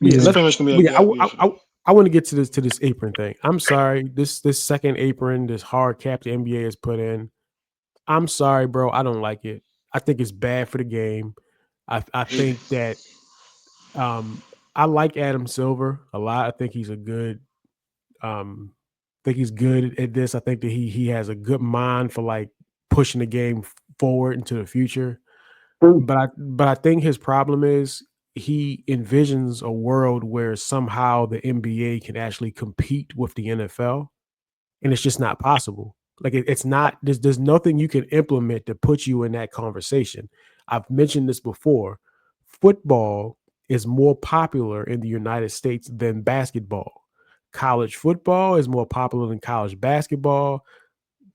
Yeah, It's Yeah. pretty much gonna be a yeah. gap year for them. I want to get to this apron thing. I'm sorry. This second apron, this hard cap the NBA has put in. I'm sorry, bro. I don't like it. I think it's bad for the game. I Hate it. think that um I like Adam Silver a lot. I think he's a good think he's good at this. I think that he has a good mind for like pushing the game forward into the future. True. But I think his problem is he envisions a world where somehow the NBA can actually compete with the NFL, and it's just not possible. Like it's not. There's nothing you can implement to put you in that conversation. I've mentioned this before. Football is more popular in the United States than basketball. College football is more popular than college basketball.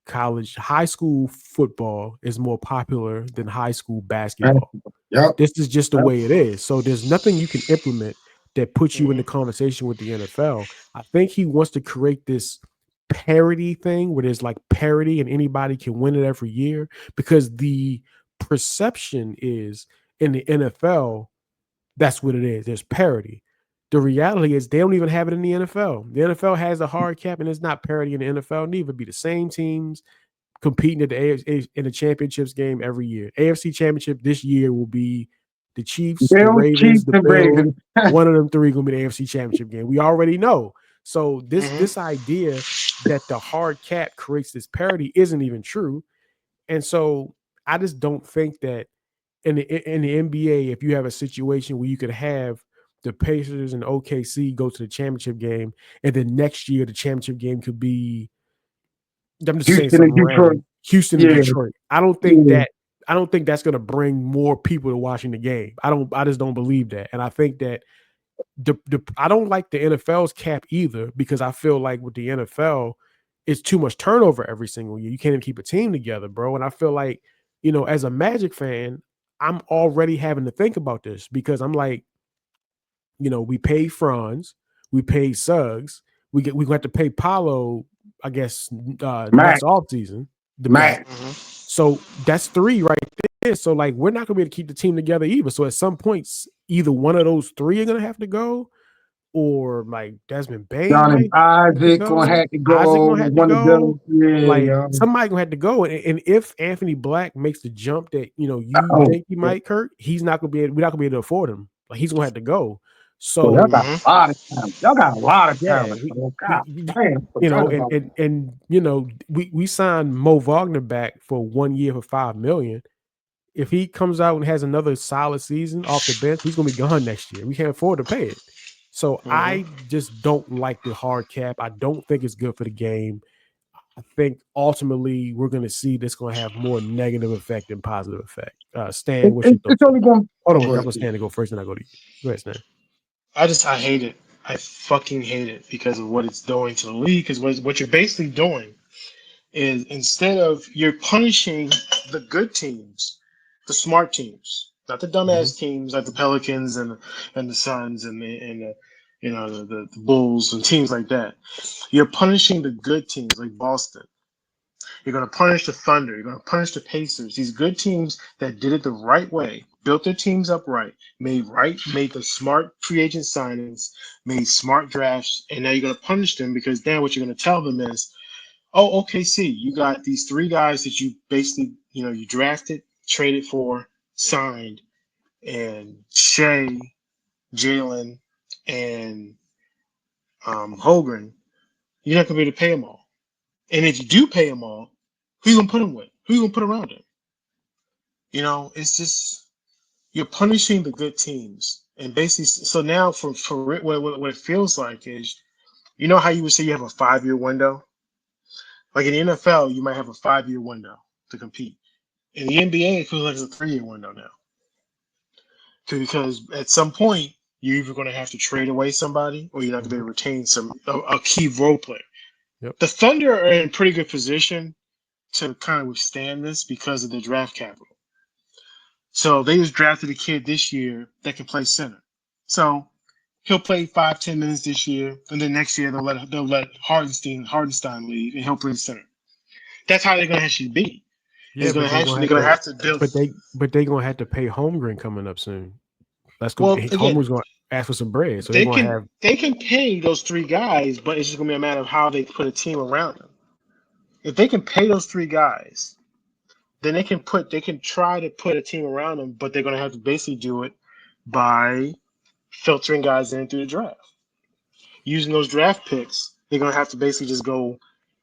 College high school football is more popular than high school basketball. Yep. This is just the Yep. way it is. So there's nothing you can implement that puts you in the Hmm. conversation with the NFL. I think he wants to create this parity thing where there's like parity and anybody can win it every year because the perception is in the NFL that's what it is. There's parity. The reality is they don't even have it in the NFL. The NFL has a hard cap and it's not parity in the NFL. Neither be the same teams competing at the AFC in the championships game every year. AFC championship this year will be the Chiefs, the Bills, Ravens, Chiefs, the and Bills. Ravens. One of them three gonna be the AFC championship game. We already know. So Hmm. this idea that the hard cap creates this parity isn't even true. And so I just don't think that in the NBA, if you have a situation where you could have the Pacers and OKC go to the championship game, and then next year the championship game could be I'm just saying Houston and something Detroit. random. Houston and Yeah. Detroit. Yeah. I don't think that's going to bring more people to watching the game. I just don't believe that. And I think that I don't like the NFL's cap either because I feel like with the NFL it's too much turnover every single year. You can't even keep a team together, bro. And I feel like, as a Magic fan, I'm already having to think about this because I'm like, we pay Franz, we pay Suggs, we got to pay Paulo, I guess, next Max. off season, the Mac. Max. Hmm. So that's three right there. So like we're not gonna be able to keep the team together either. So at some points, either one of those three are gonna have to go, or like Desmond Bain Johnny might have to Isaac gonna go. have to Isaac go. gonna have to One of go. them. Yeah, Like yo. somebody gonna have to go. And if Anthony Black makes the jump that you Oh, think he might, Kurt, he's not gonna be able, we're not gonna be able to afford him. Like he's gonna have to go. boy, y'all So got Hmm. a lot of talent. Y'all got a lot of yeah, talent, bro. God we damn, forgot and about we signed Mo Wagner back for 1 year for 5 million. If he comes out and has another solid season off the bench, he's gonna be gone next year. We can't afford to pay it. So Hmm. I just don't like the hard cap. I don't think it's good for the game. I think ultimately we're going to see this going to have more negative effect than positive effect. Stan, what's your thoughts it's on only that? going. Hold on, Go I'm ahead, going to Steve. Stan to go first, and I go to you. Go ahead, Stan. I hate it. I fucking hate it because of what it's doing to the league. Because what you're basically doing is instead of you're punishing the good teams, the smart teams, not the Mm-hmm. dumbass teams like the Pelicans and the Suns and the the Bulls and teams like that. You're punishing the good teams like Boston. You're going to punish the Thunder. You're going to punish the Pacers. These good teams that did it the right way, built their teams up made the smart free agent signings, made smart drafts, and now you're going to punish them because then what you're going to tell them is, oh, OKC, you got these three guys that you basically, you drafted, traded for, signed, and Shea, Jalen, and Hogan. You're not going to be able to pay them all. And if you do pay them all, who you gonna put them with? Who you gonna put around him? It's just you're punishing the good teams, and basically, so now for it, what it feels like is, how you would say you have a 5 year window. Like in the NFL, you might have a 5 year window to compete. In the NBA, it feels like it's a 3 year window now, because at some point you're either going to have to trade away somebody, or you're not going to be Mm-hmm. able to retain a key role player. Yep. The Thunder are in pretty good position to kind of withstand this because of the draft capital. So they just drafted a kid this year that can play center. So he'll play 5-10 minutes this year, and then next year they'll let Hardenstein leave, and he'll play center. That's how they're gonna actually be. Yeah, It's gonna but they're actually gonna they're have gonna to, have to build. but they're gonna have to pay Holmgren coming up soon. That's gonna Well, again, Holmgren's going. ask for some bread. So they're gonna have. They can pay those three guys, but it's just gonna be a matter of how they put a team around them. If they can pay those three guys, then they can try to put a team around them, but they're gonna have to basically do it by filtering guys in through the draft. Using those draft picks, they're gonna have to basically just go,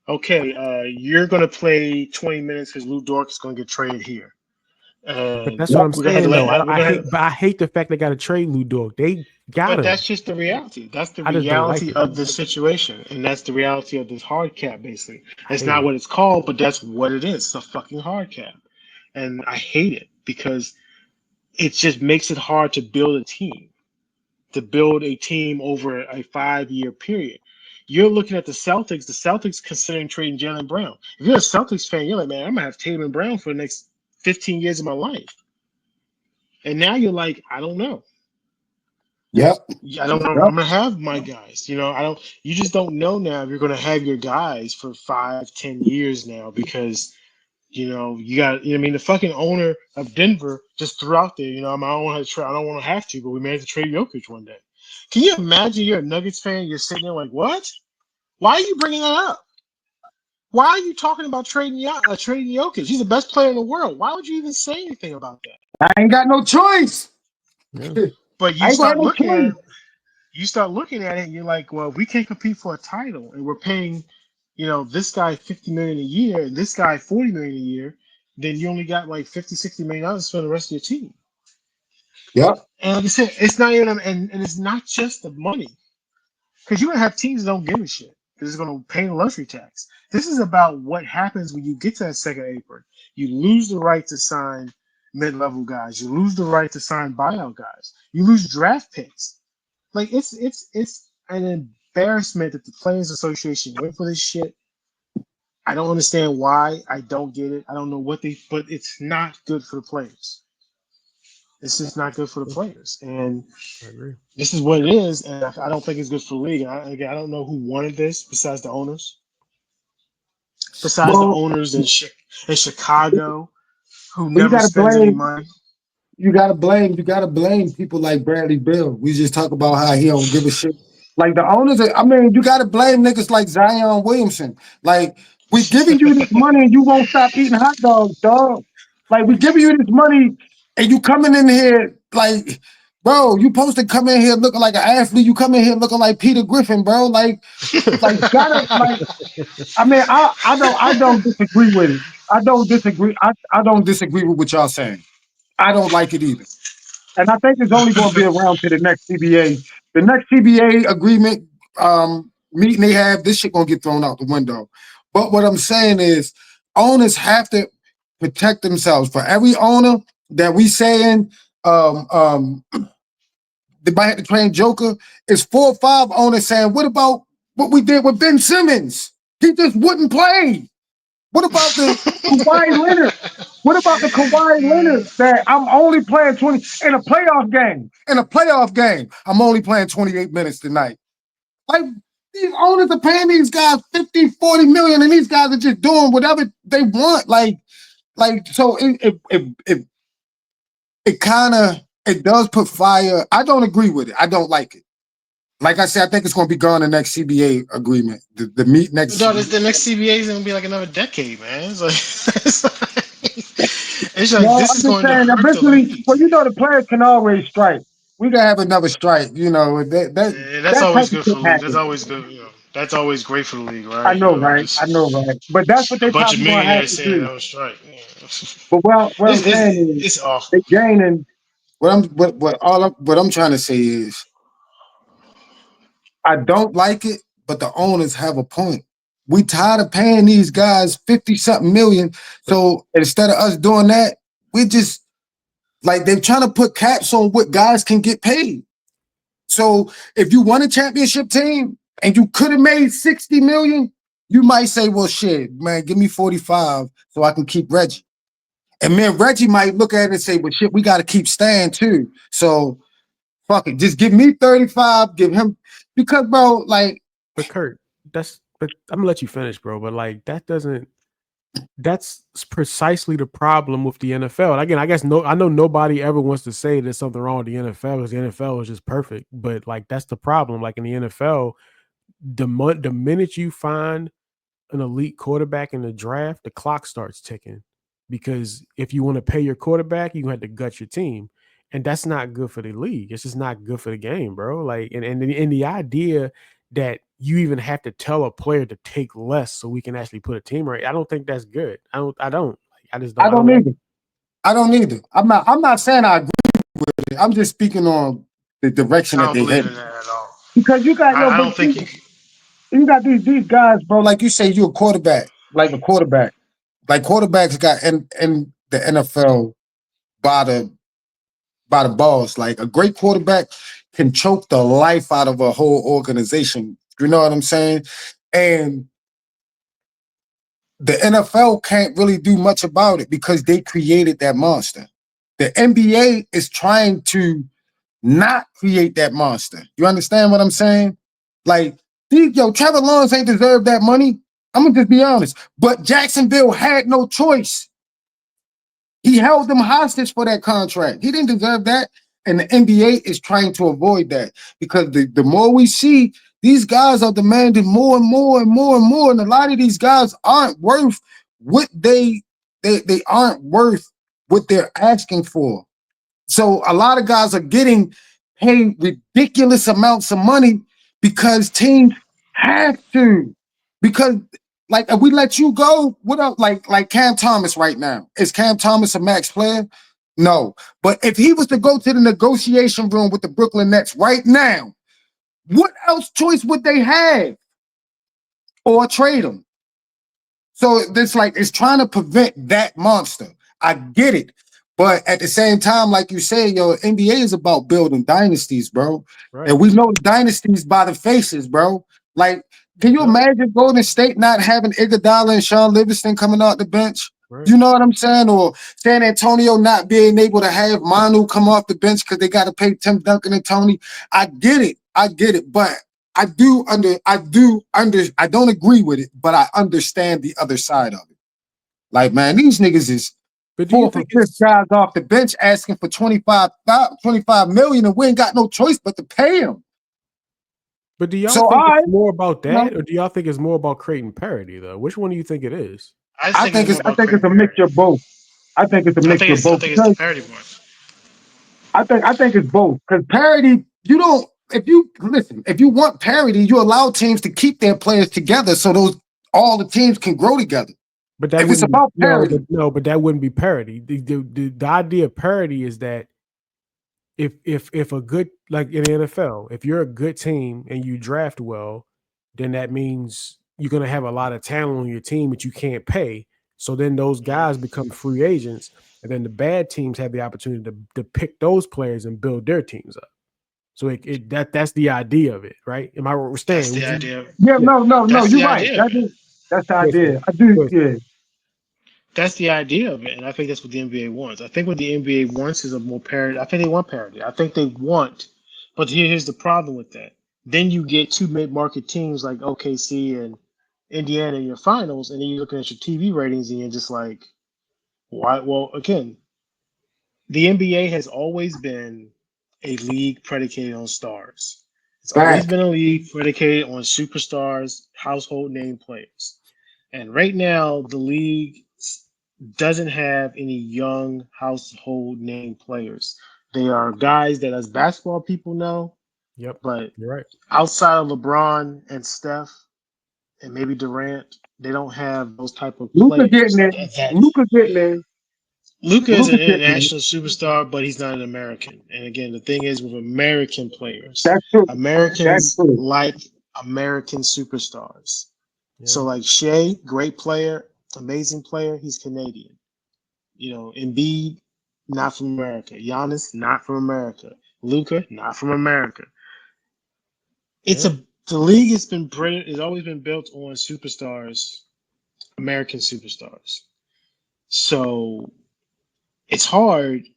okay, you're gonna play 20 minutes because Lou Dort is gonna get traded here. But And that's what I'm we're gonna have to saying though. let we're gonna have, I hate the fact they got to trade Lou Dort. They got but him. that's just the reality. That's the I just don't like reality it. of this situation, and that's the reality of this hard cap. Basically, I it's hate not it. what it's called, but that's what it is. It's a fucking hard cap, and I hate it because it just makes it hard to build a team. To build a team over a 5 year period. You're looking at the Celtics. The Celtics considering trading Jalen Brown. If you're a Celtics fan, you're like, man, I'm gonna have Tatum and Brown for the next 15 years of my life. And now you're like, I don't know. Yep. I don't know. Yep. I'm gonna have my guys. I don't. You just don't know now if you're gonna have your guys for 5, 10 years now because you got. I mean, the fucking owner of Denver just threw out there. I don't want to try. I don't want to have to, but we managed to trade Jokic one day. Can you imagine? You're a Nuggets fan. You're sitting there like, what? Why are you bringing that up? Why are you talking about trading Jokic? He's the best player in the world. Why would you even say anything about that? I ain't got no choice. Yeah. But I ain't gonna have no choice. you start looking at it, and you're like, well, we can't compete for a title, and we're paying, this guy $50 million a year, and this guy $40 million a year. Then you only got like $50, $60 million for the rest of your team. Yep. And like I said, it's not even, and it's not just the money, because you're gonna have teams that don't give a shit. Because it's gonna pay the luxury tax. This is about what happens when you get to that second apron. You lose the right to sign mid-level guys. You lose the right to sign buyout guys. You lose draft picks. Like it's an embarrassment that the Players Association went for this shit. I don't understand why. I don't get it. I don't know but it's not good for the players. It's just not good for the players. And I agree. this is what it is. And I don't think it's good for the league. Again, I don't know who wanted this besides the owners. Besides the Well, owners in Chicago who you never gotta spends any blame. money. You gotta blame people like Bradley Bill. We just talk about how he don't give a shit. Like the owners, I mean, you gotta blame niggas like Zion Williamson. Like we giving you this money and you won't stop eating hot dogs, dog. Like we giving you this money and you coming in here like, bro, you supposed to come in here looking like an athlete. You come in here looking like Peter Griffin, bro. Like gotta like. I mean, I don't disagree with it. I don't disagree. I don't disagree with what y'all saying. I don't like it either. And I think it's only going to be around to the next CBA. The next CBA agreement meeting they have, this shit going to get thrown out the window. But what I'm saying is, owners have to protect themselves. For every owner that we saying they might have to train Joker, it's 4 or 5 owners saying, what about what we did with Ben Simmons? He just wouldn't play. What about the Kawhi Leonard? What about the Kawhi Leonard that I'm only playing 20 in a playoff game? In a playoff game, I'm only playing 28 minutes tonight. Like these owners are paying these guys 50, 40 million, and these guys are just doing whatever they want. So it kind of it does put fire. I don't agree with it. I don't like it. Like I said, I think it's going to be gone the next CBA agreement. The meet next. No, the next CBA is gonna be like another decade, man. It's like No, this I'm is just going to saying. hurt the Eventually, league. well, the players can always strike. We can have another strike. And that's That type always of good shit for the league. That's happens. always good. That's always great for the league, I right? know, right? I know, Just right? But that's what a they bunch of probably gonna have millionaires to saying do. that was strike. Yeah. But what I'm saying is, It's awful. they gaining. What I'm trying to say is, I don't like it, but the owners have a point. We tired of paying these guys 50 something million. So instead of us doing that, we just like they're trying to put caps on what guys can get paid. So if you won a championship team and you could have made 60 million, you might say, well, shit, man, give me 45 so I can keep Reggie. And then Reggie might look at it and say, well, shit, we got to keep Stan too. So fuck it, just give me 35, give him because, bro, like, But Kurt, but I'm gonna let you finish, bro. But like that doesn't That's precisely the problem with the NFL. And again, I guess I know nobody ever wants to say there's something wrong with the NFL because the NFL is just perfect. But like that's the problem. Like in the NFL, the minute you find an elite quarterback in the draft, the clock starts ticking. Because if you want to pay your quarterback, you have to gut your team. And that's not good for the league. It's just not good for the game, bro. Like, and the idea that you even have to tell a player to take less so we can actually put a team right. I don't think that's good. I don't. Like, I just don't. I I don't don't like either. I don't either. I'm not saying I agree with it. I'm just speaking on the direction I that don't they believe headed. in that at all. Because you got I don't think you got these guys, bro. Like you say, you a quarterback, like a quarterback. Like quarterbacks got in the NFL by the balls. Like a great quarterback can choke the life out of a whole organization. You know what I'm saying? And the NFL can't really do much about it because they created that monster. The NBA is trying to not create that monster. You understand what I'm saying? Like, Trevor Lawrence ain't deserved that money. I'm gonna just be honest. But Jacksonville had no choice. He held them hostage for that contract. He didn't deserve that. And the NBA is trying to avoid that because the more we see, these guys are demanding more and more and more and more. And a lot of these guys aren't worth what they aren't worth what they're asking for. So a lot of guys are getting paid ridiculous amounts of money because teams have to. Because like if we let you go, what else? Like Cam Thomas right now. Is Cam Thomas a max player? No. But if he was to go to the negotiation room with the Brooklyn Nets right now, what else choice would they have? Or trade him? So it's trying to prevent that monster. I get it. But at the same time, like you say, NBA is about building dynasties, bro. right. And we know dynasties by the faces, bro. Like, can you Yep. imagine Golden State not having Iguodala and Sean Livingston coming out the bench? Right. You know what I'm saying? Or San Antonio not being able to have Manu come off the bench because they got to pay Tim Duncan and Tony. I get it. But I don't agree with it, but I understand the other side of it. Like, man, these niggas is But do you fourth or think fifth it's guys off the bench asking for 25 million, and we ain't got no choice but to pay them. but do y'all So think it's more about you know, that or do y'all think it's more about creating parity though? Which one do you think it is? I just think it's more I about think it's creating a parity. mixture of both. I think it's a mixture of I both think it's the because parity one. I think it's both. Because parity, you don't if you want parity, you allow teams to keep their players together so all the teams can grow together. But that If it's wouldn't be about parity, but that wouldn't be parity. The idea of parity is that if a good like in the NFL, if you're a good team and you draft well, then that means you're gonna have a lot of talent on your team that you can't pay. So then those guys become free agents, and then the bad teams have the opportunity to pick those players and build their teams up. So that's the idea of it, right? Am I That's understand? the Would you? idea. yeah, Yeah. no, That's you're the right. idea of it. That's the Go ahead. idea. I do, Go ahead. yeah. That's the idea of it, and I think that's what the NBA wants. I think what the NBA wants is a more parity. I think they want parity. I think they want, but here's the problem with that. Then you get two mid-market teams like OKC and Indiana in your finals, and then you're looking at your TV ratings, and you're just like, why? Well, again, the NBA has always been a league predicated on stars. It's always Back. been a league predicated on superstars, household name players. And right now, the league doesn't have any young household name players. They are guys that, as basketball people know, Yep. but You're right. outside of LeBron and Steph and maybe Durant, they don't have those type of Luca players. getting Like in. at that, Luca getting in. Luka is Luca an getting in. international superstar, but he's not an American. And again, the thing is with American players, That's true. That's Americans true. like American superstars. Yeah. So like Shea, great player, amazing player, he's Canadian. You know, Embiid, not from America. Giannis, not from America. Luca, not from America. It's Yeah. a the league has always been built on superstars, American superstars. So it's hard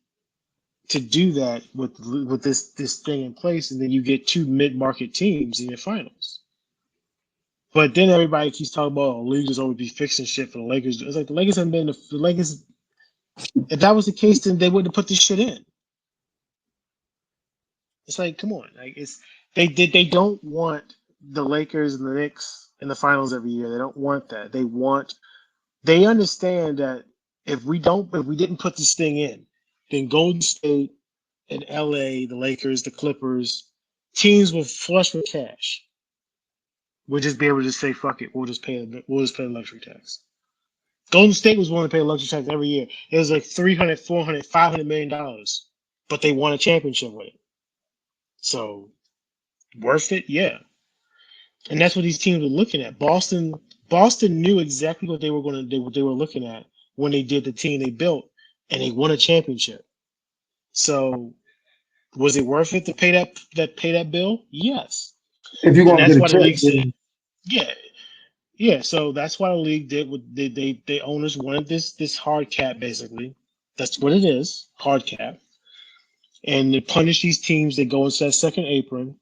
to do that with this thing in place, and then you get two mid market teams in your finals. But then everybody keeps talking about league is always be fixing shit for the Lakers. It's like the Lakers haven't been the Lakers. If that was the case, then they wouldn't have put this shit in. It's like, come on, like they don't want the Lakers and the Knicks in the finals every year. They don't want that. They understand that if we didn't put this thing in, then Golden State and LA, the Lakers, the Clippers, teams with flush with cash would just be able to just say, fuck it, we'll just pay the luxury tax. Golden State was willing to pay a luxury tax every year. It was like 300, 400, 500 million dollars, but they won a championship with it. So worth it, yeah. And that's what these teams were looking at. Boston knew exactly what they were going to do, what they were looking at when they did the team they built, and they won a championship. So was it worth it to pay that bill? Yes. If you're And gonna that's get a why the league said, champion, yeah, yeah. So that's why the league did what they owners wanted this hard cap basically. That's what it is, hard cap. And they punish these teams that go into that second apron,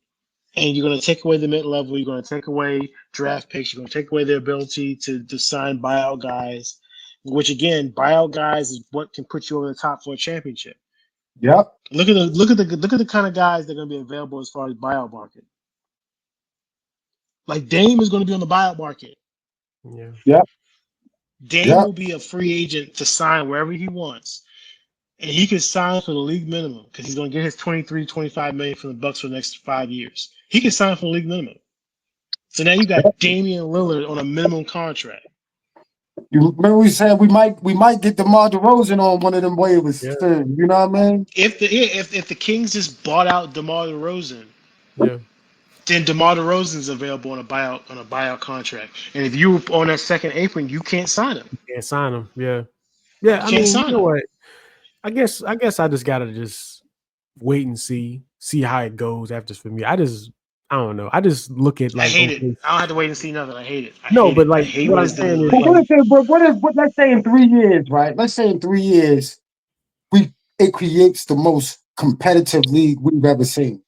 and you're going to take away the mid level. You're going to take away draft picks. You're going to take away their ability to sign buyout guys, which again, buyout guys is what can put you over the top for a championship. yep. Look at the kind of guys that are going to be available as far as buyout market. Like Dame is going to be on the buyout market. Yeah. Yep. Dame Yep. will be a free agent to sign wherever he wants. And he could sign for the league minimum because he's going to get his 23, 25 million from the Bucks for the next 5 years. He could sign for the league minimum. So now you got Damian Lillard on a minimum contract. You remember we said we might get DeMar DeRozan on one of them waivers Yeah. soon. You know what I mean? If the Kings just bought out DeMar DeRozan, Yeah. then DeMar DeRozan's available on a buyout contract. And if you were on that second apron, you can't sign him. Can't sign him. Yeah. Yeah. You I can't mean, you sign know him. what? I guess I just gotta just wait and see how it goes after for me. I don't know. I just look at I like hate it. okay. I don't have to wait and see nothing. I hate it. I No, hate but it. I like hate what what I'm it's saying doing to the is But league. like let's say in 3 years, right? Let's say in 3 years, it creates the most competitive league we've ever seen.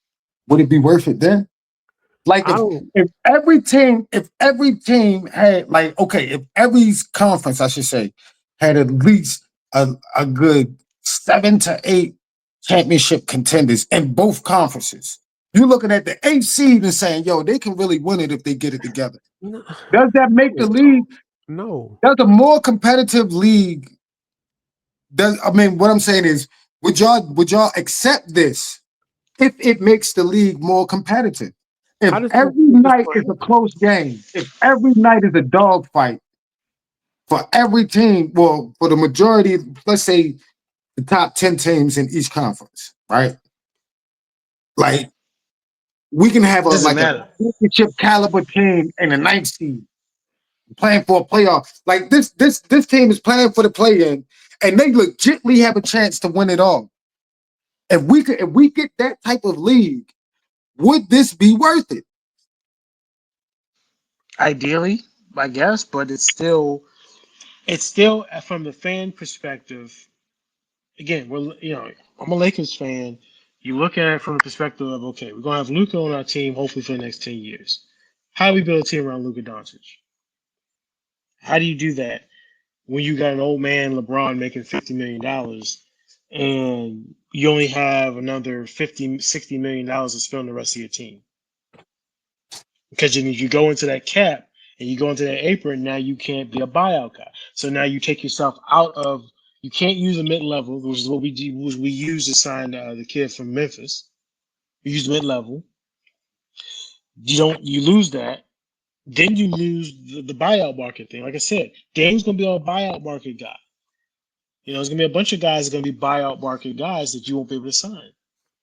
Would it be worth it then? Like I don't if every team had like okay, if every conference I should say had at least a good 7 to 8 championship contenders in both conferences. You're looking at the 8 seed and saying, yo, they can really win it if they get it together. no, Does that make the league? no. Does a more competitive league? I mean, what I'm saying is, would y'all accept this if it makes the league more competitive? If I just think every at this night is point, a close game, if every night is a dogfight for every team, well, for the majority, let's say the top 10 teams in each conference, right? Like we can have Doesn't like a matter. championship caliber team in the ninth seed playing for a playoff. Like this team is playing for the play-in, and they legitimately have a chance to win it all. If we get that type of league, would this be worth it? Ideally, I guess, but it's still from the fan perspective. Again, I'm a Lakers fan. You look at it from the perspective of okay, we're gonna have Luka on our team hopefully for the next 10 years. How do we build a team around Luka Doncic? How do you do that when you got an old man LeBron making $50 million and you only have another 50, $60 million to spend on the rest of your team? Because you go into that cap and you go into that apron, now you can't be a buyout guy. So now you take yourself out of you can't use a mid level, which is what we do, which we use to sign the kid from Memphis. You use mid level. You lose that. Then you lose the buyout market thing. Like I said, Dame's gonna be a buyout market guy. There's gonna be a bunch of guys that are gonna be buyout market guys that you won't be able to sign.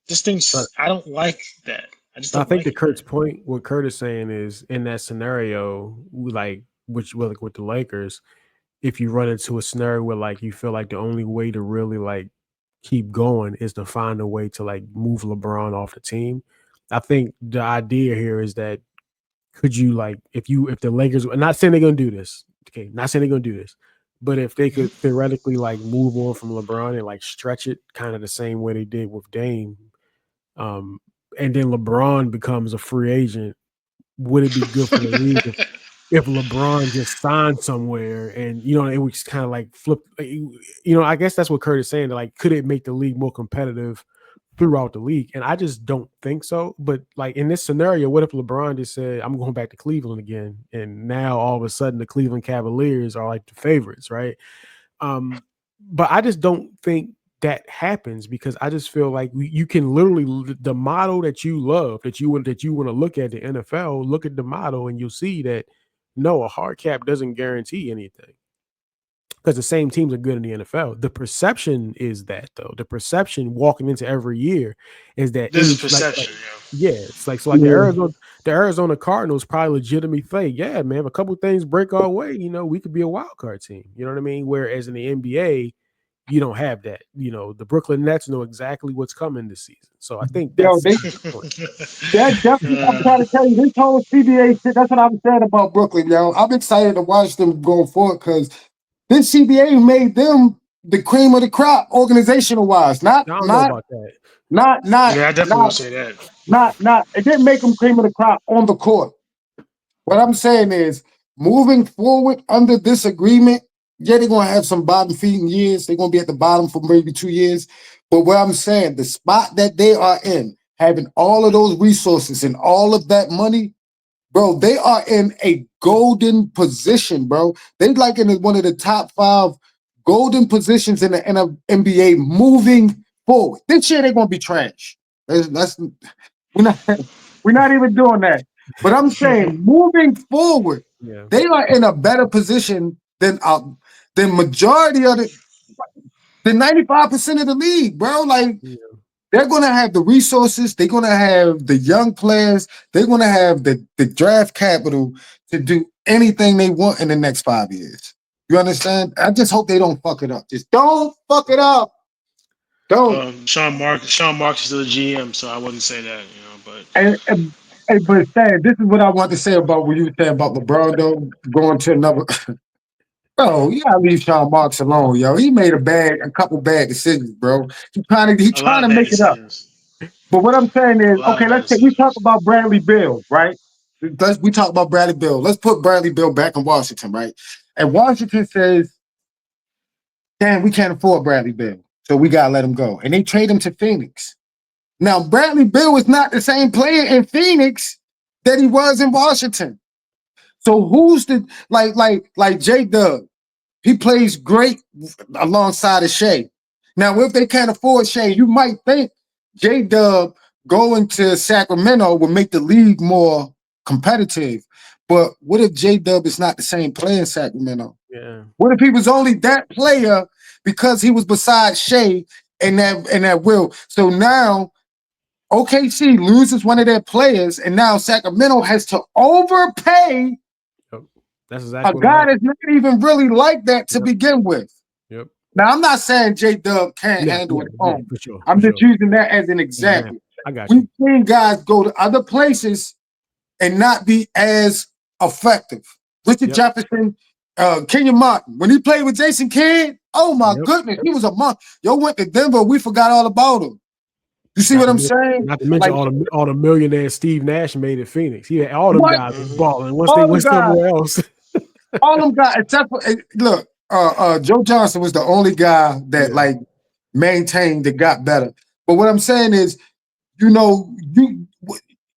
This but thing's I don't like that. I just I don't think like to it, man. Kurt's point, what Kurt is saying is in that scenario, like which like with the Lakers, if you run into a scenario where like you feel like the only way to really like keep going is to find a way to like move LeBron off the team. I think the idea here is that could you like if the Lakers, I'm not saying they're gonna do this, okay, not saying they're gonna do this, but if they could theoretically like move on from LeBron and like stretch it kind of the same way they did with Dame, um, and then LeBron becomes a free agent, would it be good for the league? if LeBron just signed somewhere and it was kind of like flip. I guess that's what Kurt is saying. Like, could it make the league more competitive throughout the league? And I just don't think so. But like in this scenario, what if LeBron just said, "I'm going back to Cleveland again," and now all of a sudden the Cleveland Cavaliers are like the favorites, right? But I just don't think that happens because I just feel like you can literally the model that you love that you want to look at the NFL, look at the model and you'll see that no, a hard cap doesn't guarantee anything because the same teams are good in the NFL. The perception is that though. The perception walking into every year is that This any is perception, yeah, it's like so like Yeah. the Arizona Cardinals probably legitimately think, yeah, man, if a couple things break our way, we could be a wild card team. You know what I mean? Whereas in the NBA, you don't have that. The Brooklyn Nets know exactly what's coming this season. So I think Yo, that's they kind of the point. definitely. I'm yeah. trying to tell you this whole CBA shit. That's what I'm saying about Brooklyn, yo. I'm excited to watch them going forward because this CBA made them the cream of the crop, organizational wise. Not, I don't know not, about that. not, not, Yeah, I definitely not, would say that. not. It didn't make them cream of the crop on the court. What I'm saying is, moving forward under this agreement, yeah, they're gonna have some bottom feeding years. They're gonna be at the bottom for maybe 2 years. But what I'm saying, the spot that they are in, having all of those resources and all of that money, bro, they are in a golden position, bro. They like in one of the top 5 golden positions in the NBA moving forward. This year they're gonna be trash. We're not we're not even doing that. But I'm saying moving forward, Yeah. they are in a better position than majority of the 95% of the league, bro. Like Yeah. they're gonna have the resources, they're gonna have the young players, they're gonna have the draft capital to do anything they want in the next 5 years. You understand? I just hope they don't fuck it up. Just don't fuck it up. Don't. Sean Marks is still the GM, so I wouldn't say that, but But Stan, this is what I want to say about what you were saying about LeBron though going to another. Bro, you gotta leave Sean Marks alone, yo. He made a couple bad decisions, bro. He a lot trying of to bad make it up. decisions. But what I'm saying A is, lot okay, of bad we talk decisions. about Bradley Bill, right? We talk about Bradley Bill. Let's put Bradley Bill back in Washington, right? And Washington says, damn, we can't afford Bradley Bill. So we gotta let him go. And they trade him to Phoenix. Now, Bradley Bill is not the same player in Phoenix that he was in Washington. So who's the like J Dub? He plays great alongside of Shea. Now, if they can't afford Shea, you might think J Dub going to Sacramento will make the league more competitive. But what if J Dub is not the same player in Sacramento? Yeah. What if he was only that player because he was beside Shea and that will? So now OKC loses one of their players, and now Sacramento has to overpay Yep. That's a exactly what guy happened. that's not even really like that to Yep. begin with. Yep. Now, I'm not saying J Dub can't Yeah. handle Yeah. it at Yeah. home. For sure. For I'm just sure. using that as an Example. example. I got We've you. seen guys go to other places and not be as effective. Richard Yep. Jefferson, Kenyon Martin, when he played with Jason Kidd, oh my Yep. goodness, he was a month. Yo went to Denver, we forgot all about him. You see Not what to I'm mention, saying? not to mention Like all the millionaires Steve Nash made at Phoenix. He had all them what? guys was Hmm. balling. Once they All them went guys, somewhere else. all them guys, except for look, Joe Johnson was the only guy that Yeah. like maintained that got better. But what I'm saying is, you know, you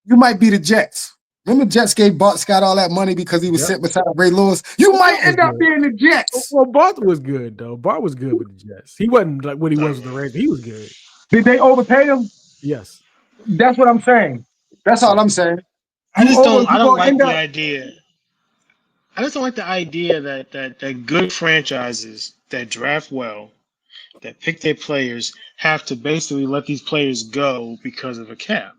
might be the Jets. Remember, Jets gave Bart Scott all that money because he was Yep. sitting beside Ray Lewis. You Well, might Bart was end up good. being the Jets. Well, Bart was good though. Bart was good with the Jets. He wasn't like when he was with the Ravens. He was good. Did they overpay him? Yes. That's what I'm saying. That's all Yeah. I'm saying. I just don't. I You don't gonna like end the up. idea. I just don't like the idea that good franchises that draft well, that pick their players, have to basically let these players go because of a cap.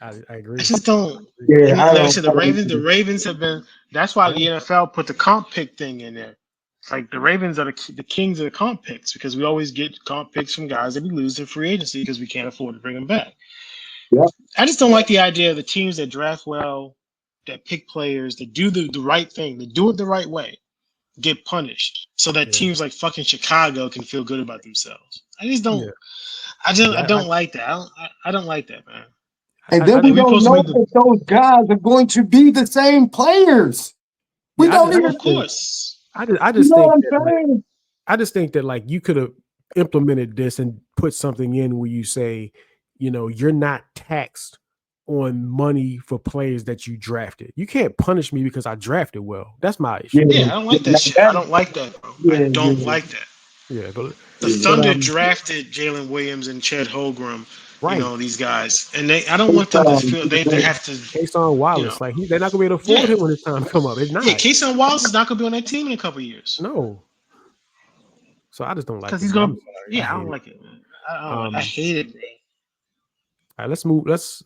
I I agree. just don't. Yeah, And I like I don't. said, I The don't Ravens have been. That's why Yeah. the NFL put the comp pick thing in there. It's like the Ravens are the kings of the comp picks because we always get comp picks from guys that we lose in free agency because we can't afford to bring them back. yeah, I just don't like the idea of the teams that draft well, that pick players, that do the right thing, that do it the right way, get punished, so that Yeah. teams like fucking Chicago can feel good about themselves. I just Yeah. don't. I Yeah. don't like that. I don't like that, man. and then I we Like we don't supposed to know make the if those guys are going to be the same players. We Yeah, don't Of even. course. I You just know what think I'm that like saying? I just think that like you could have implemented this and put something in where you say, you're not taxed on money for players that you drafted. You can't punish me because I drafted well. That's my Yeah, issue. Yeah, I don't like that like shit. I that. don't like that, bro. I Yeah, don't yeah, like that. Yeah, but The yeah. but Thunder drafted Jalen Williams and Chet Holmgren, right. these guys, and I don't want them to feel they have to, Kason you know, Wallace, like they're not gonna be able to afford yeah, him when his time come up. It's yeah. not. Kason Wallace is not gonna be on that team in a couple of years No. So I just don't like because it, he's bro. gonna. I'm sorry. I Yeah, I hate don't it. like it, man. I Um, hate it, man. all right, let's move. Let's